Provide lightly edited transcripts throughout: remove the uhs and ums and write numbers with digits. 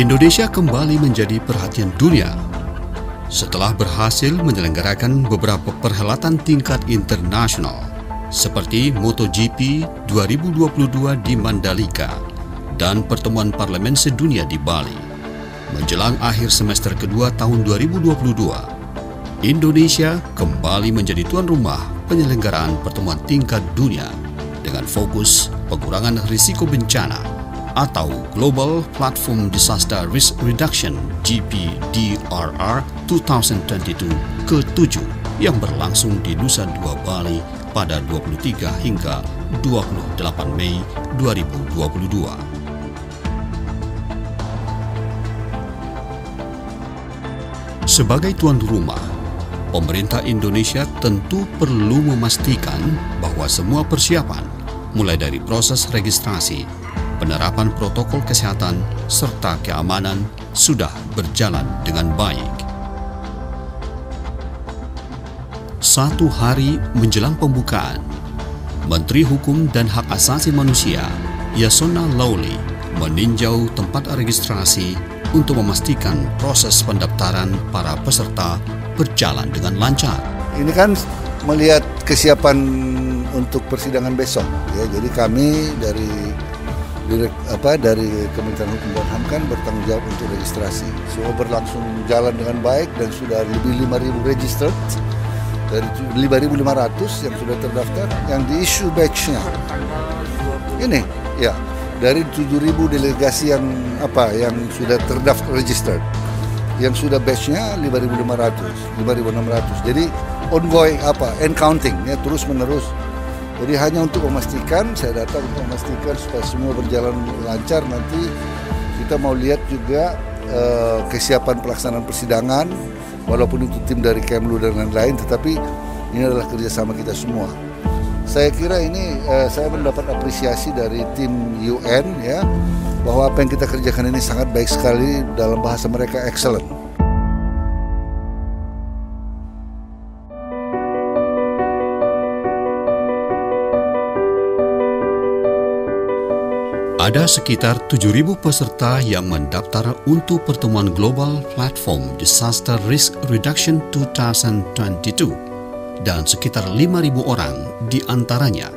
Indonesia kembali menjadi perhatian dunia setelah berhasil menyelenggarakan beberapa perhelatan tingkat internasional seperti MotoGP 2022 di Mandalika dan pertemuan parlemen sedunia di Bali. Menjelang akhir semester kedua tahun 2022, Indonesia kembali menjadi tuan rumah penyelenggaraan pertemuan tingkat dunia dengan fokus pengurangan risiko bencana atau Global Platform Disaster Risk Reduction GPDRR 2022 ke-7 yang berlangsung di Nusa Dua Bali pada 23 hingga 28 Mei 2022. Sebagai tuan rumah, pemerintah Indonesia tentu perlu memastikan bahwa semua persiapan, mulai dari proses registrasi, penerapan protokol kesehatan, serta keamanan sudah berjalan dengan baik. 1 hari menjelang pembukaan, Menteri Hukum dan Hak Asasi Manusia, Yasona Lawli, meninjau tempat registrasi untuk memastikan proses pendaftaran para peserta berjalan dengan lancar. Ini kan melihat kesiapan untuk persidangan besok, ya. Jadi kami dari Kementerian Hukum dan HAM kan bertanggung jawab untuk registrasi. Semua berlangsung jalan dengan baik dan sudah lebih 5.000 registered dari 5.500 yang sudah terdaftar, yang di-issue batch-nya. Ini, ya, dari 7.000 delegasi yang sudah terdaftar registered. Yang sudah batch-nya 5.500, 5.600. Jadi ongoing and counting, ya, terus menerus. Jadi hanya untuk memastikan, saya datang untuk memastikan supaya semua berjalan lancar. Nanti kita mau lihat juga kesiapan pelaksanaan persidangan, walaupun itu tim dari Kemlu dan lain-lain, tetapi ini adalah kerjasama kita semua. Saya kira ini saya mendapat apresiasi dari tim UN, ya, bahwa apa yang kita kerjakan ini sangat baik sekali, dalam bahasa mereka excellent. Ada sekitar 7.000 peserta yang mendaftar untuk pertemuan Global Platform Disaster Risk Reduction 2022 dan sekitar 5.000 orang diantaranya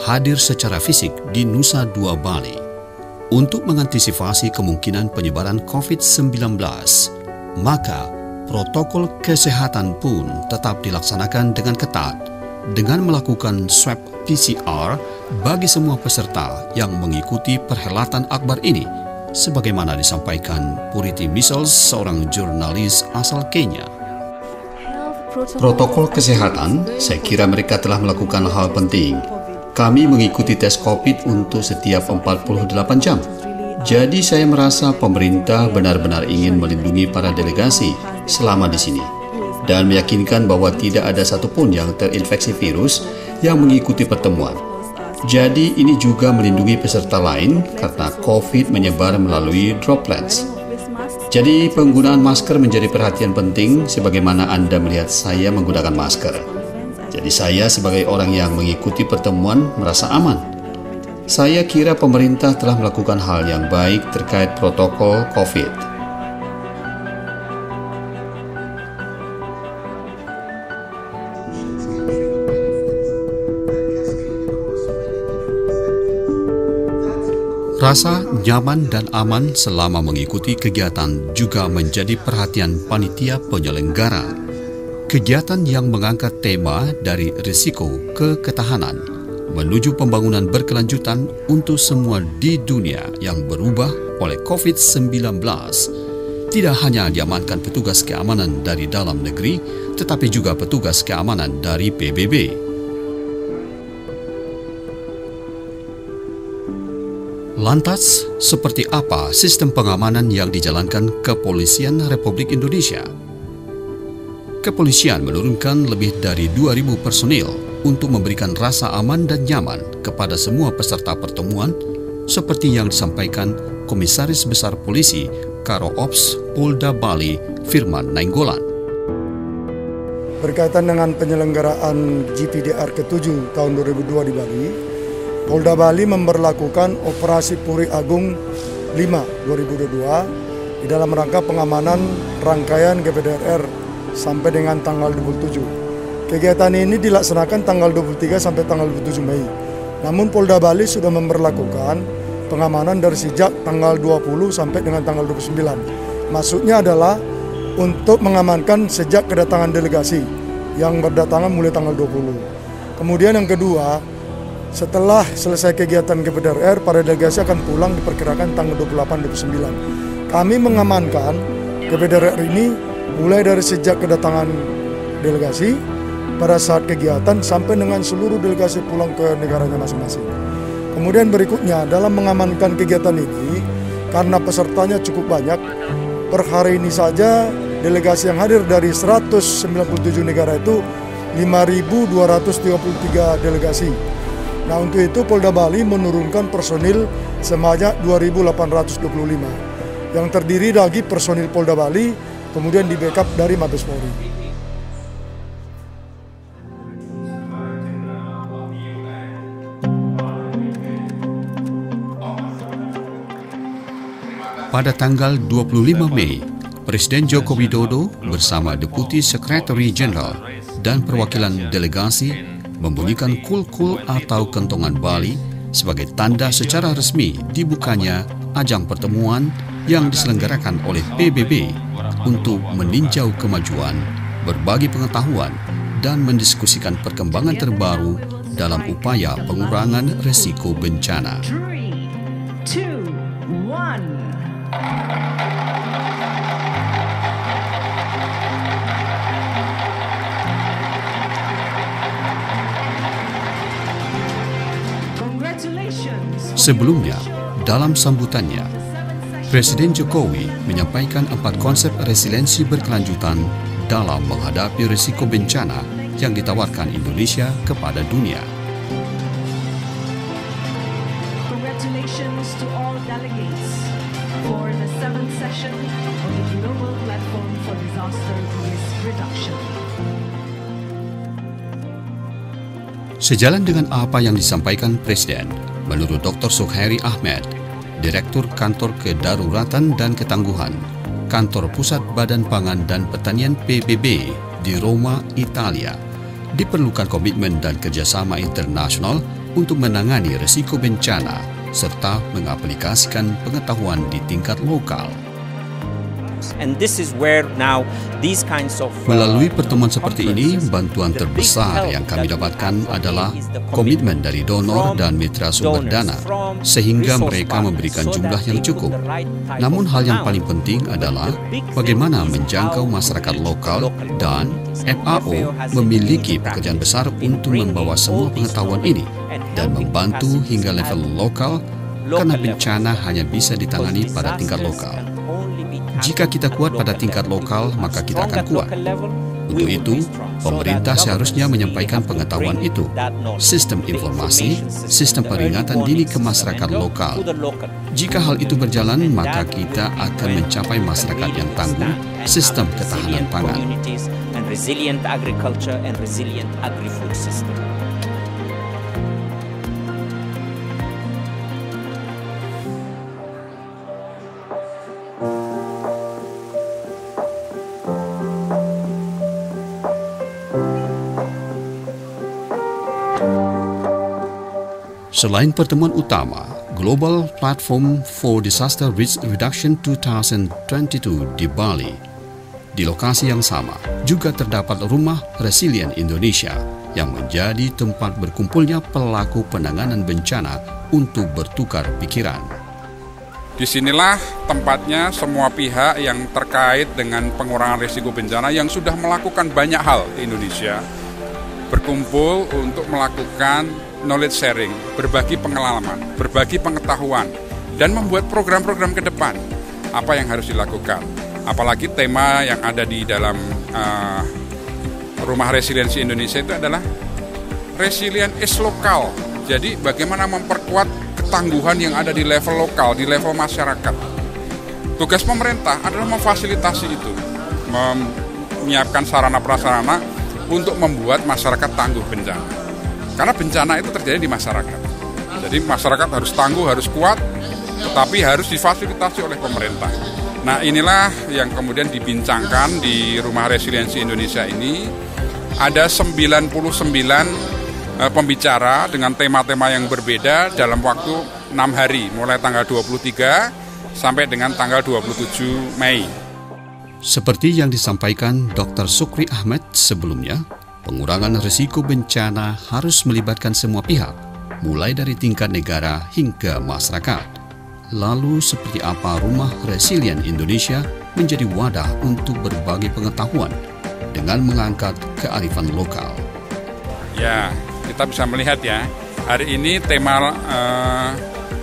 hadir secara fisik di Nusa Dua Bali. Untuk mengantisipasi kemungkinan penyebaran COVID-19, maka protokol kesehatan pun tetap dilaksanakan dengan ketat dengan melakukan swab PCR bagi semua peserta yang mengikuti perhelatan akbar ini, sebagaimana disampaikan Purity Michels, seorang jurnalis asal Kenya. Protokol kesehatan, saya kira mereka telah melakukan hal penting. Kami mengikuti tes COVID untuk setiap 48 jam. Jadi saya merasa pemerintah benar-benar ingin melindungi para delegasi selama di sini dan meyakinkan bahwa tidak ada satupun yang terinfeksi virus yang mengikuti pertemuan. Jadi ini juga melindungi peserta lain karena COVID menyebar melalui droplets. Jadi penggunaan masker menjadi perhatian penting sebagaimana Anda melihat saya menggunakan masker. Jadi saya sebagai orang yang mengikuti pertemuan merasa aman. Saya kira pemerintah telah melakukan hal yang baik terkait protokol COVID. Rasa nyaman dan aman selama mengikuti kegiatan juga menjadi perhatian panitia penyelenggara. Kegiatan yang mengangkat tema dari risiko ke ketahanan menuju pembangunan berkelanjutan untuk semua di dunia yang berubah oleh COVID-19 tidak hanya diamankan petugas keamanan dari dalam negeri, tetapi juga petugas keamanan dari PBB. Lantas, seperti apa sistem pengamanan yang dijalankan Kepolisian Republik Indonesia? Kepolisian menurunkan lebih dari 2.000 personil untuk memberikan rasa aman dan nyaman kepada semua peserta pertemuan, seperti yang disampaikan Komisaris Besar Polisi Karo Ops Polda Bali, Firman Nainggolan. Berkaitan dengan penyelenggaraan GPDR ke-7 tahun 2002 di Bali, Polda Bali memberlakukan Operasi Puri Agung 5 2022 di dalam rangka pengamanan rangkaian GPDRR sampai dengan tanggal 27. Kegiatan ini dilaksanakan tanggal 23 sampai tanggal 27 Mei. Namun Polda Bali sudah memberlakukan pengamanan dari sejak tanggal 20 sampai dengan tanggal 29. Maksudnya adalah untuk mengamankan sejak kedatangan delegasi yang berdatangan mulai tanggal 20. Kemudian yang kedua, setelah selesai kegiatan GPDRR, para delegasi akan pulang diperkirakan tanggal 28-29. Kami mengamankan GPDRR ini mulai dari sejak kedatangan delegasi, pada saat kegiatan sampai dengan seluruh delegasi pulang ke negaranya masing-masing. Kemudian berikutnya, dalam mengamankan kegiatan ini, karena pesertanya cukup banyak, per hari ini saja delegasi yang hadir dari 197 negara itu 5.233 delegasi. Nah, untuk itu Polda Bali menurunkan personil sebanyak 2.825 yang terdiri dari personil Polda Bali, kemudian di backup dari Mabes Polri. Pada tanggal 25 Mei, Presiden Joko Widodo bersama Deputi Sekretari Jenderal dan perwakilan delegasi membunyikan kul-kul atau kentongan Bali sebagai tanda secara resmi dibukanya ajang pertemuan yang diselenggarakan oleh PBB untuk meninjau kemajuan, berbagi pengetahuan, dan mendiskusikan perkembangan terbaru dalam upaya pengurangan risiko bencana. 3, 2, 1. Sebelumnya, dalam sambutannya, Presiden Jokowi menyampaikan 4 konsep resiliensi berkelanjutan dalam menghadapi risiko bencana yang ditawarkan Indonesia kepada dunia. Congratulations to all delegates for the 7th session of the Global Platform for Disaster Risk Reduction. Sejalan dengan apa yang disampaikan Presiden, menurut Dr. Suhairi Ahmed, Direktur Kantor Kedaruratan dan Ketangguhan, Kantor Pusat Badan Pangan dan Pertanian PBB di Roma, Italia, diperlukan komitmen dan kerjasama internasional untuk menangani risiko bencana serta mengaplikasikan pengetahuan di tingkat lokal. And this is where now these kinds of Melalui pertemuan seperti ini, bantuan terbesar yang kami dapatkan adalah komitmen dari donor dan mitra sumber dana, sehingga mereka memberikan jumlah yang cukup. Namun hal yang paling penting adalah bagaimana menjangkau masyarakat lokal, dan FAO memiliki pekerjaan besar untuk membawa semua pengetahuan ini dan membantu hingga level lokal, karena bencana hanya bisa ditangani pada tingkat lokal. Jika kita kuat pada tingkat lokal, maka kita akan kuat. Untuk itu, pemerintah seharusnya menyampaikan pengetahuan itu, sistem informasi, sistem peringatan dini ke masyarakat lokal. Jika hal itu berjalan, maka kita akan mencapai masyarakat yang tangguh, sistem ketahanan pangan. Selain pertemuan utama, Global Platform for Disaster Risk Reduction 2022 di Bali, di lokasi yang sama juga terdapat Rumah Resilient Indonesia yang menjadi tempat berkumpulnya pelaku penanganan bencana untuk bertukar pikiran. Disinilah tempatnya semua pihak yang terkait dengan pengurangan risiko bencana yang sudah melakukan banyak hal di Indonesia berkumpul untuk melakukan knowledge sharing, berbagi pengalaman, berbagi pengetahuan, dan membuat program-program ke depan apa yang harus dilakukan. Apalagi tema yang ada di dalam Rumah Resiliensi Indonesia itu adalah Resilient is Lokal. Jadi bagaimana memperkuat ketangguhan yang ada di level lokal, di level masyarakat. Tugas pemerintah adalah memfasilitasi itu, menyiapkan sarana-prasarana untuk membuat masyarakat tangguh bencana. Karena bencana itu terjadi di masyarakat. Jadi masyarakat harus tangguh, harus kuat, tetapi harus difasilitasi oleh pemerintah. Nah, inilah yang kemudian dibincangkan di Rumah Resiliensi Indonesia ini. Ada 99 pembicara dengan tema-tema yang berbeda dalam waktu 6 hari, mulai tanggal 23 sampai dengan tanggal 27 Mei. Seperti yang disampaikan Dr. Sukri Ahmad sebelumnya, pengurangan risiko bencana harus melibatkan semua pihak, mulai dari tingkat negara hingga masyarakat. Lalu seperti apa Rumah Resilient Indonesia menjadi wadah untuk berbagi pengetahuan dengan mengangkat kearifan lokal? Ya, kita bisa melihat ya, hari ini tema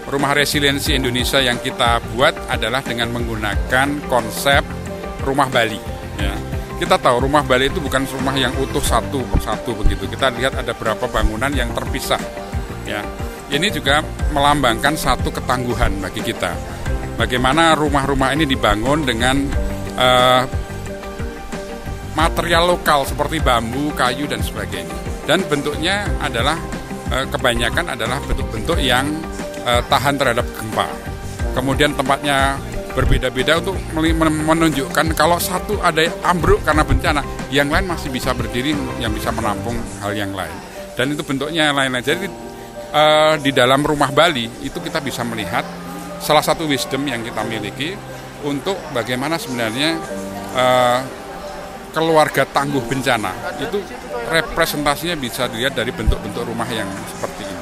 Rumah Resiliensi Indonesia yang kita buat adalah dengan menggunakan konsep rumah Bali. Ya. Kita tahu rumah Bali itu bukan rumah yang utuh satu persatu begitu. Kita lihat ada beberapa bangunan yang terpisah. Ya. Ini juga melambangkan satu ketangguhan bagi kita. Bagaimana rumah-rumah ini dibangun dengan material lokal seperti bambu, kayu, dan sebagainya. Dan bentuknya adalah kebanyakan adalah bentuk-bentuk yang tahan terhadap gempa. Kemudian tempatnya berbeda-beda untuk menunjukkan kalau satu ada ambruk karena bencana, yang lain masih bisa berdiri, yang bisa menampung hal yang lain. Dan itu bentuknya lain-lain. Jadi di dalam rumah Bali itu kita bisa melihat salah satu wisdom yang kita miliki untuk bagaimana sebenarnya keluarga tangguh bencana itu representasinya bisa dilihat dari bentuk-bentuk rumah yang seperti ini.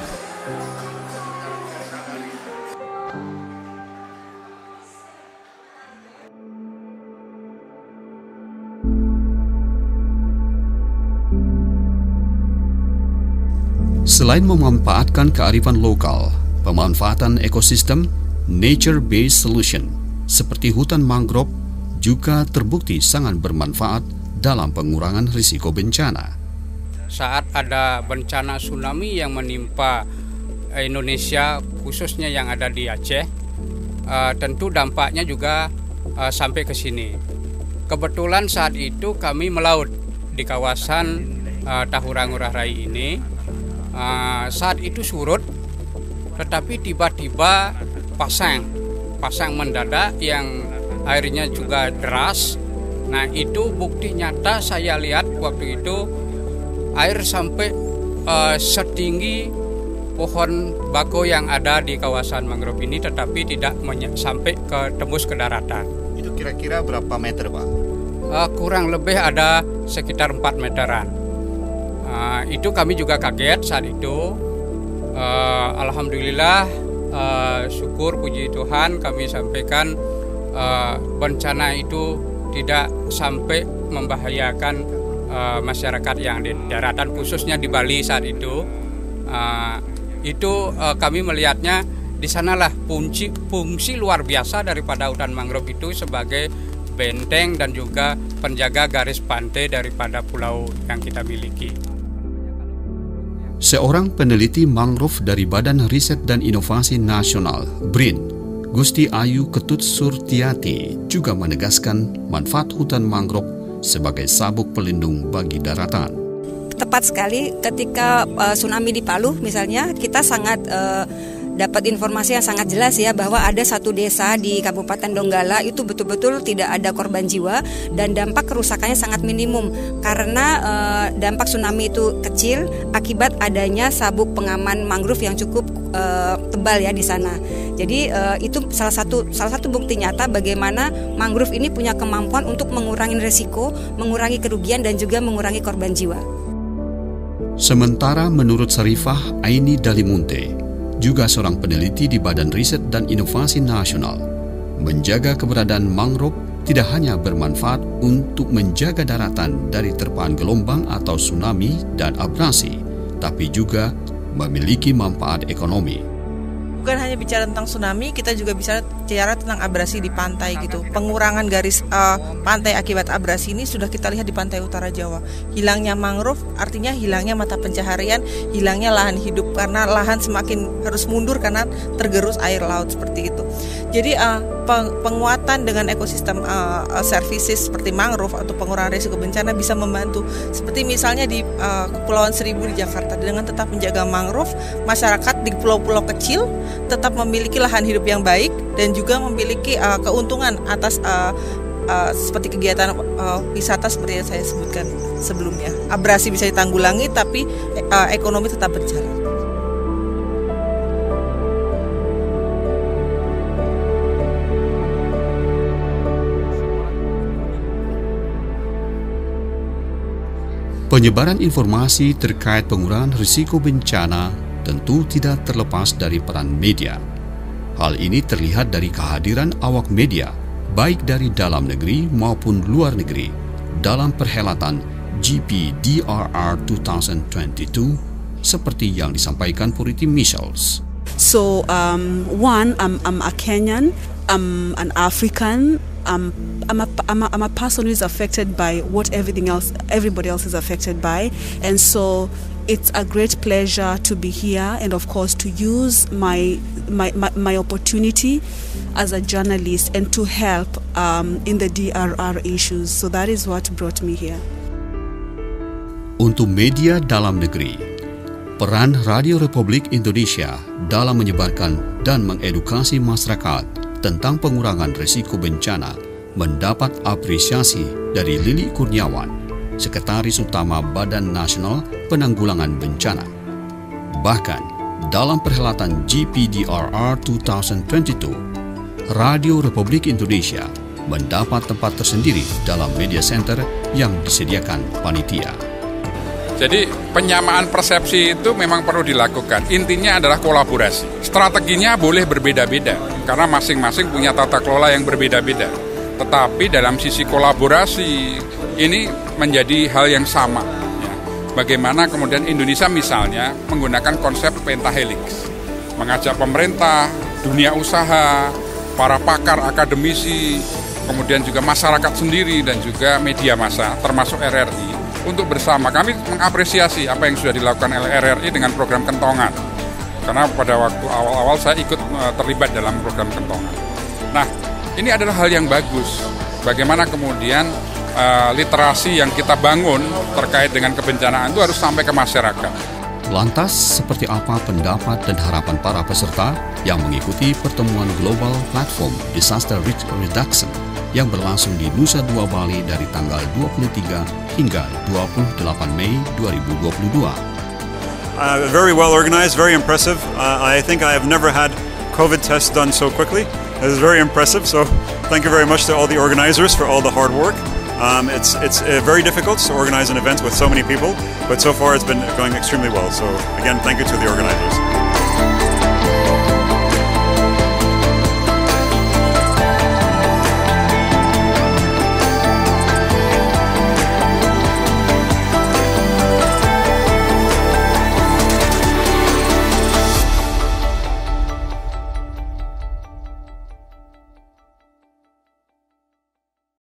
Selain memanfaatkan kearifan lokal, pemanfaatan ekosistem nature-based solution seperti hutan mangrove juga terbukti sangat bermanfaat dalam pengurangan risiko bencana. Saat ada bencana tsunami yang menimpa Indonesia, khususnya yang ada di Aceh, tentu dampaknya juga sampai ke sini. Kebetulan saat itu kami melaut di kawasan Tahura Ngurah Rai ini. Saat itu surut, tetapi tiba-tiba pasang mendadak yang airnya juga deras. Nah, itu bukti nyata saya lihat waktu itu air sampai setinggi pohon bako yang ada di kawasan mangrove ini, tetapi tidak sampai tembus ke daratan. Itu kira-kira berapa meter, Pak? Kurang lebih ada sekitar 4 meteran. Itu kami juga kaget saat itu. Alhamdulillah, syukur puji Tuhan kami sampaikan bencana itu tidak sampai membahayakan masyarakat yang di daratan, khususnya di Bali saat itu. Kami melihatnya di sanalah fungsi luar biasa daripada hutan mangrove itu sebagai benteng dan juga penjaga garis pantai daripada pulau yang kita miliki. Seorang peneliti mangrove dari Badan Riset dan Inovasi Nasional, BRIN, Gusti Ayu Ketut Surtiati, juga menegaskan manfaat hutan mangrove sebagai sabuk pelindung bagi daratan. Tepat sekali, ketika tsunami di Palu misalnya, kita sangat dapat informasi yang sangat jelas ya, bahwa ada satu desa di Kabupaten Donggala itu betul-betul tidak ada korban jiwa dan dampak kerusakannya sangat minimum karena dampak tsunami itu kecil akibat adanya sabuk pengaman mangrove yang cukup tebal ya di sana. Jadi itu salah satu bukti nyata bagaimana mangrove ini punya kemampuan untuk mengurangi risiko, mengurangi kerugian dan juga mengurangi korban jiwa. Sementara menurut Sarifah Aini Dalimunte, juga seorang peneliti di Badan Riset dan Inovasi Nasional, menjaga keberadaan mangrove tidak hanya bermanfaat untuk menjaga daratan dari terpaan gelombang atau tsunami dan abrasi, tapi juga memiliki manfaat ekonomi. Bukan hanya bicara tentang tsunami, kita juga bisa bicara tentang abrasi di pantai gitu. Pengurangan garis pantai akibat abrasi ini sudah kita lihat di pantai utara Jawa. Hilangnya mangrove artinya hilangnya mata pencaharian, hilangnya lahan hidup karena lahan semakin harus mundur karena tergerus air laut seperti itu. Jadi penguatan dengan ekosistem services seperti mangrove atau pengurangan risiko bencana bisa membantu. Seperti misalnya di Kepulauan Seribu di Jakarta, dengan tetap menjaga mangrove, masyarakat di pulau-pulau kecil tetap memiliki lahan hidup yang baik dan juga memiliki keuntungan atas seperti kegiatan wisata seperti yang saya sebutkan sebelumnya. Abrasi bisa ditanggulangi tapi ekonomi tetap berjalan. Penyebaran informasi terkait pengurangan risiko bencana tentu tidak terlepas dari peran media. Hal ini terlihat dari kehadiran awak media, baik dari dalam negeri maupun luar negeri, dalam perhelatan GPDRR 2022 seperti yang disampaikan Purity Michels. So, one, I'm a Kenyan, I'm an African. I'm a person who is affected by what everybody else is affected by, and so it's a great pleasure to be here, and of course to use my opportunity as a journalist and to help in the DRR issues. So that is what brought me here. Untuk media dalam negeri, peran Radio Republik Indonesia dalam menyebarkan dan mengedukasi masyarakat tentang pengurangan risiko bencana mendapat apresiasi dari Lili Kurniawan, Sekretaris Utama Badan Nasional Penanggulangan Bencana. Bahkan, dalam perhelatan GPDRR 2022, Radio Republik Indonesia mendapat tempat tersendiri dalam media center yang disediakan panitia. Jadi penyamaan persepsi itu memang perlu dilakukan. Intinya adalah kolaborasi. Strateginya boleh berbeda-beda karena masing-masing punya tata kelola yang berbeda-beda. Tetapi dalam sisi kolaborasi ini menjadi hal yang sama. Ya. Bagaimana kemudian Indonesia misalnya menggunakan konsep pentahelix, mengajak pemerintah, dunia usaha, para pakar akademisi, kemudian juga masyarakat sendiri dan juga media massa termasuk RRI. Untuk bersama kami mengapresiasi apa yang sudah dilakukan oleh RRI dengan program Kentongan. Karena pada waktu awal-awal saya ikut terlibat dalam program Kentongan. Nah, ini adalah hal yang bagus. Bagaimana kemudian literasi yang kita bangun terkait dengan kebencanaan itu harus sampai ke masyarakat. Lantas, seperti apa pendapat dan harapan para peserta yang mengikuti pertemuan Global Platform Disaster Risk Reduction yang berlangsung di Nusa Dua Bali dari tanggal 23 hingga 28 Mei 2022. Very well organized, very impressive. I think I have never had COVID tests done so quickly. It is very impressive, so thank you very much to all the organizers for all the hard work. It's very difficult to organize an event with so many people, but so far it's been going extremely well. So again, thank you to the organizers.